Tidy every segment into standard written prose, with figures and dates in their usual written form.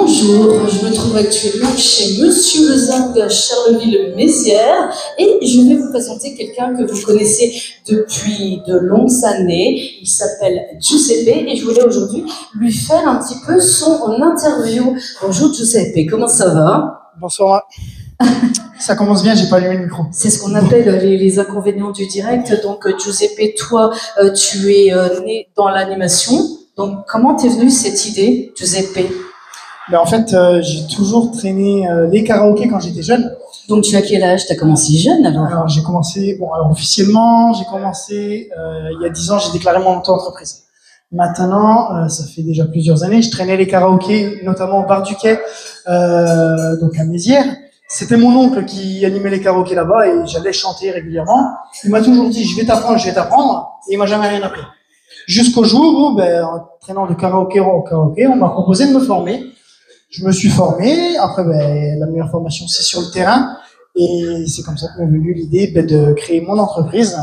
Bonjour, je me trouve actuellement chez Monsieur Le Zinc à Charleville-Mézières et je vais vous présenter quelqu'un que vous connaissez depuis de longues années. Il s'appelle Giuseppe et je voulais aujourd'hui lui faire un petit peu son interview. Bonjour Giuseppe, comment ça va? Bonsoir. Ça commence bien, j'ai pas allumé le micro. C'est ce qu'on appelle les inconvénients du direct. Donc Giuseppe, toi, tu es né dans l'animation. Donc comment t'es venue cette idée, Giuseppe? En fait, j'ai toujours traîné les karaokés quand j'étais jeune. Donc tu as quel âge? Tu as commencé jeune alors? Alors j'ai commencé, officiellement, j'ai commencé il y a 10 ans, j'ai déclaré mon auto-entreprise. Maintenant, ça fait déjà plusieurs années, je traînais les karaokés, notamment au bar du Quai, donc à Mézières. C'était mon oncle qui animait les karaokés là-bas et j'allais chanter régulièrement. Il m'a toujours dit, je vais t'apprendre, et il m'a jamais rien appris. Jusqu'au jour où, en traînant de karaoké en karaoké, on m'a proposé de me former. Je me suis formé. Après, la meilleure formation, c'est sur le terrain. Et c'est comme ça que m'est venue l'idée de créer mon entreprise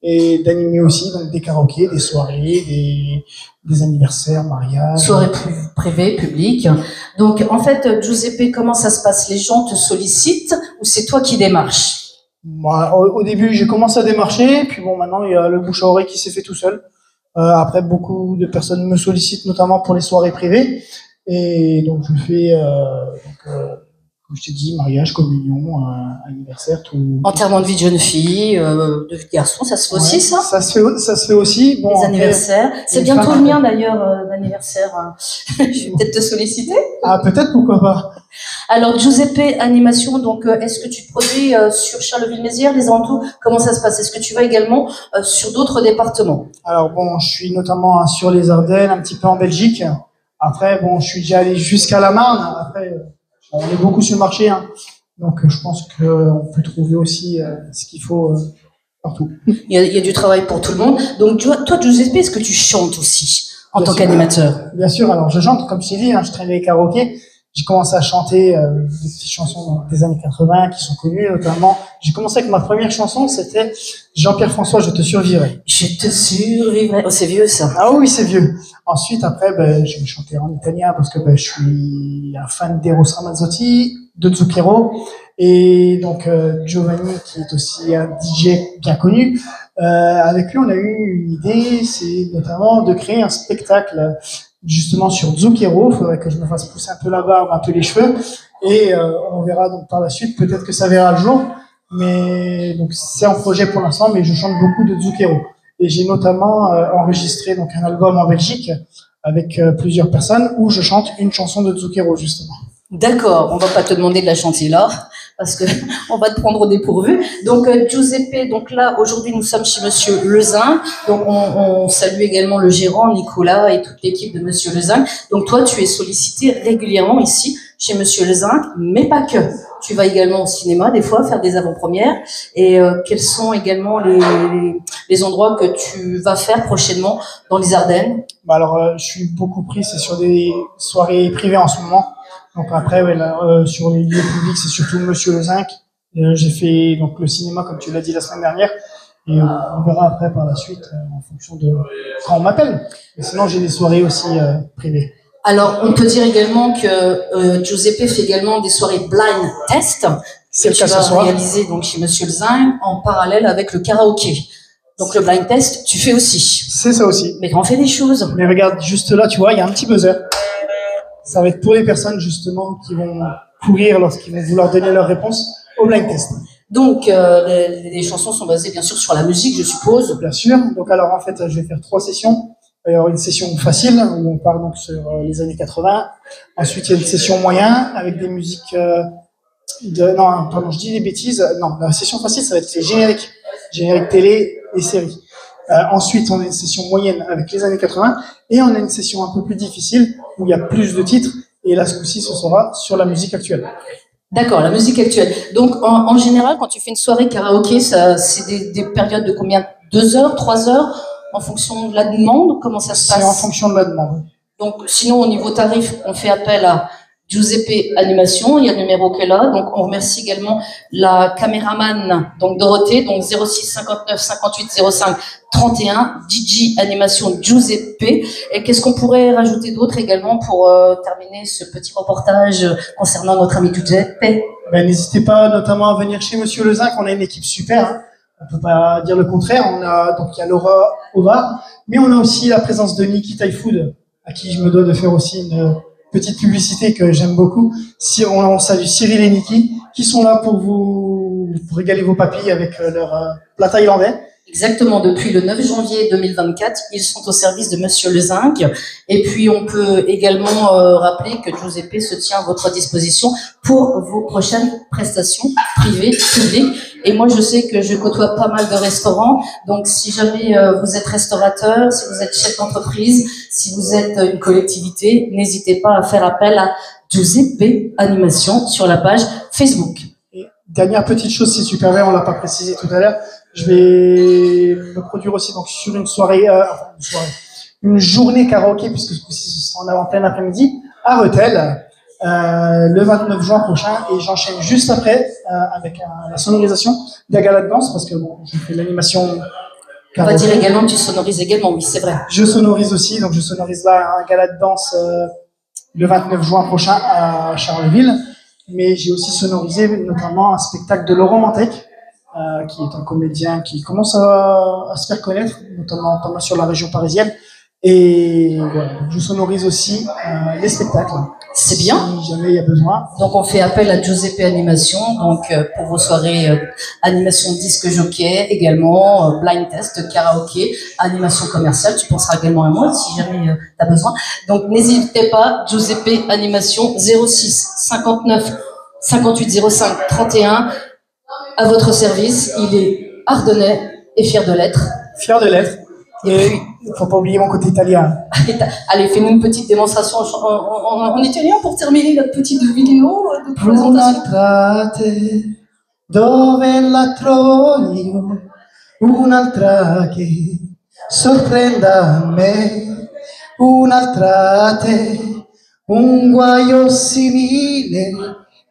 et d'animer aussi donc des karaokés, des soirées, des anniversaires, mariages. Soirées privées, publiques. Donc, en fait, Giuseppe, comment ça se passe? Les gens te sollicitent ou c'est toi qui démarches? Moi, au début, j'ai commencé à démarcher. Puis maintenant, il y a le bouche à oreille qui s'est fait tout seul. Après, beaucoup de personnes me sollicitent, notamment pour les soirées privées. Et donc, je fais, comme je t'ai dit, mariage, communion, anniversaire, tout. Enterrement de vie de jeune fille, de garçon, ça se fait aussi, ça? Ça se fait aussi. Bon, les anniversaires. C'est bientôt le mien, d'ailleurs, d'anniversaire. Je vais peut-être te solliciter. Ah, peut-être, pourquoi pas. Alors, Giuseppe, animation, donc, est-ce que tu te produis sur Charleville-Mézières, les alentours? Comment ça se passe? Est-ce que tu vas également sur d'autres départements? Alors, je suis notamment sur les Ardennes, un petit peu en Belgique. Après, je suis déjà allé jusqu'à la Marne. Après, on est beaucoup sur le marché, hein. Donc je pense qu'on peut trouver aussi ce qu'il faut partout. Il y a du travail pour tout le monde. Donc toi, Giuseppe, est-ce que tu chantes aussi en tant qu'animateur? Bien sûr, alors je chante, comme je t'ai dit, je traîne les karaokés. J'ai commencé à chanter des chansons des années 80 qui sont connues, notamment. J'ai commencé avec ma première chanson, c'était Jean-Pierre François, Je te survivrai. Je te survivrai. Oh, c'est vieux ça. Ah oui, c'est vieux. Ensuite, après, je vais chanter en italien parce que je suis un fan d'Eros Ramazzotti, de Zucchero, et donc Giovanni, qui est aussi un DJ bien connu. Avec lui, on a eu une idée, c'est notamment de créer un spectacle justement sur Zucchero. Il faudrait que je me fasse pousser un peu la barbe, un peu les cheveux, et on verra donc par la suite, peut-être que ça verra le jour, mais donc c'est un projet pour l'instant, mais je chante beaucoup de Zucchero. Et j'ai notamment enregistré donc un album en Belgique avec plusieurs personnes où je chante une chanson de Zucchero, justement. D'accord, on va pas te demander de la chanter là, parce que on va te prendre au dépourvu. Donc Giuseppe, donc là aujourd'hui nous sommes chez Monsieur Le Zinc, donc on salue également le gérant Nicolas et toute l'équipe de Monsieur Le Zinc. Donc toi tu es sollicité régulièrement ici chez Monsieur Le Zinc, mais pas que. Tu vas également au cinéma des fois faire des avant-premières. Et quels sont également les endroits que tu vas faire prochainement dans les Ardennes? Alors je suis beaucoup pris, c'est sur des soirées privées en ce moment. Donc après, sur les lieux publics, c'est surtout Monsieur Le Zinc. J'ai fait donc le cinéma, comme tu l'as dit la semaine dernière, et on verra après par la suite en fonction de quand on m'appelle. Et sinon, j'ai des soirées aussi privées. Alors, on peut dire également que Giuseppe fait également des soirées blind test que tu vas réaliser donc chez Monsieur Le Zinc en parallèle avec le karaoké. Donc le blind test, tu fais aussi. C'est ça aussi. Mais on fait des choses. Mais regarde, juste là, tu vois, il y a un petit buzzer. Ça va être pour les personnes, justement, qui vont courir lorsqu'ils vont vouloir donner leur réponse au blind test. Donc, les chansons sont basées, bien sûr, sur la musique, je suppose. Bien sûr. Donc, alors, en fait, je vais faire 3 sessions. Il y aura une session facile, où on part donc sur les années 80. Ensuite, il y a une session moyen, avec des musiques non, pardon, je dis des bêtises. Non, la session facile, ça va être les génériques télé et séries. Ensuite, on a une session moyenne avec les années 80 et on a une session un peu plus difficile où il y a plus de titres et là, ce coup-ci, ce sera sur la musique actuelle. D'accord, la musique actuelle. Donc, en général, quand tu fais une soirée karaoké, c'est des périodes de combien? 2 heures, 3 heures, en fonction de la demande? Comment ça se passe? C'est en fonction de la demande. Donc, sinon, au niveau tarif, on fait appel à Giuseppe Animation, il y a le numéro qui est là. Donc, on remercie également la caméraman, donc Dorothée, donc 06 59 58 05 31, DJ Animation Giuseppe. Et qu'est-ce qu'on pourrait rajouter d'autre également pour terminer ce petit reportage concernant notre ami Giuseppe? Ben, n'hésitez pas notamment à venir chez Monsieur Lezinc, on a une équipe super, hein. On peut pas dire le contraire. On a donc il y a Laura Ovar, mais on a aussi la présence de Niki Thai Food, à qui je me dois de faire aussi une petite publicité que j'aime beaucoup. Si on salue Cyril et Niki, qui sont là pour vous pour régaler vos papilles avec leur plat thaïlandais. Exactement, depuis le 9 janvier 2024, ils sont au service de Monsieur Lezinc. Et puis, on peut également rappeler que Giuseppe se tient à votre disposition pour vos prochaines prestations privées, publiques. Et moi, je sais que je côtoie pas mal de restaurants. Donc, si jamais vous êtes restaurateur, si vous êtes chef d'entreprise, si vous êtes une collectivité, n'hésitez pas à faire appel à Giuseppe Animation sur la page Facebook. Et dernière petite chose, si tu permets, on l'a pas précisé tout à l'heure. Je vais me produire aussi donc sur une soirée, une journée karaoké, puisque ce coup-ci ce sera en plein après-midi, à Rethel, le 29 juin prochain, et j'enchaîne juste après avec la sonorisation de la gala de danse, parce que bon, je fais l'animation. On va dire également que tu sonorises également, oui, c'est vrai. Je sonorise aussi, donc je sonorise là un gala de danse le 29 juin prochain à Charleville, mais j'ai aussi sonorisé notamment un spectacle de Laurent Mantec, qui est un comédien qui commence à se faire connaître, notamment pas mal sur la région parisienne. Et voilà, je sonorise aussi les spectacles. C'est bien. Si jamais il y a besoin. Donc on fait appel à Giuseppe Animation, donc pour vos soirées animation disque jockey, également blind test, karaoké, animation commerciale. Tu penseras également à moi si jamais tu as besoin. Donc n'hésitez pas, Giuseppe Animation 06 59 58 05 31. À votre service, il est ardennais et fier de l'être. Fier de l'être. Et il ne faut pas oublier mon côté italien. Allez, fais-nous une petite démonstration en italien pour terminer notre petite vidéo de présentation. Un'altra te, dove la trovo io, un'altra che sorprenda me, un'altra te, un guaio simile,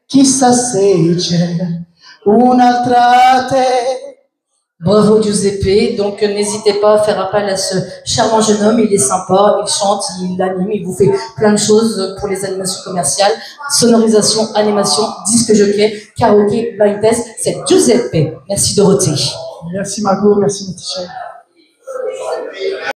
chissà se c'è. Un'altra te. Bravo Giuseppe, donc n'hésitez pas à faire appel à ce charmant jeune homme, il est sympa, il chante, il anime, il vous fait plein de choses pour les animations commerciales, sonorisation, animation, disque jockey, karaoké, blind test, c'est Giuseppe. Merci Dorothée. Merci Margot, merci Natacha.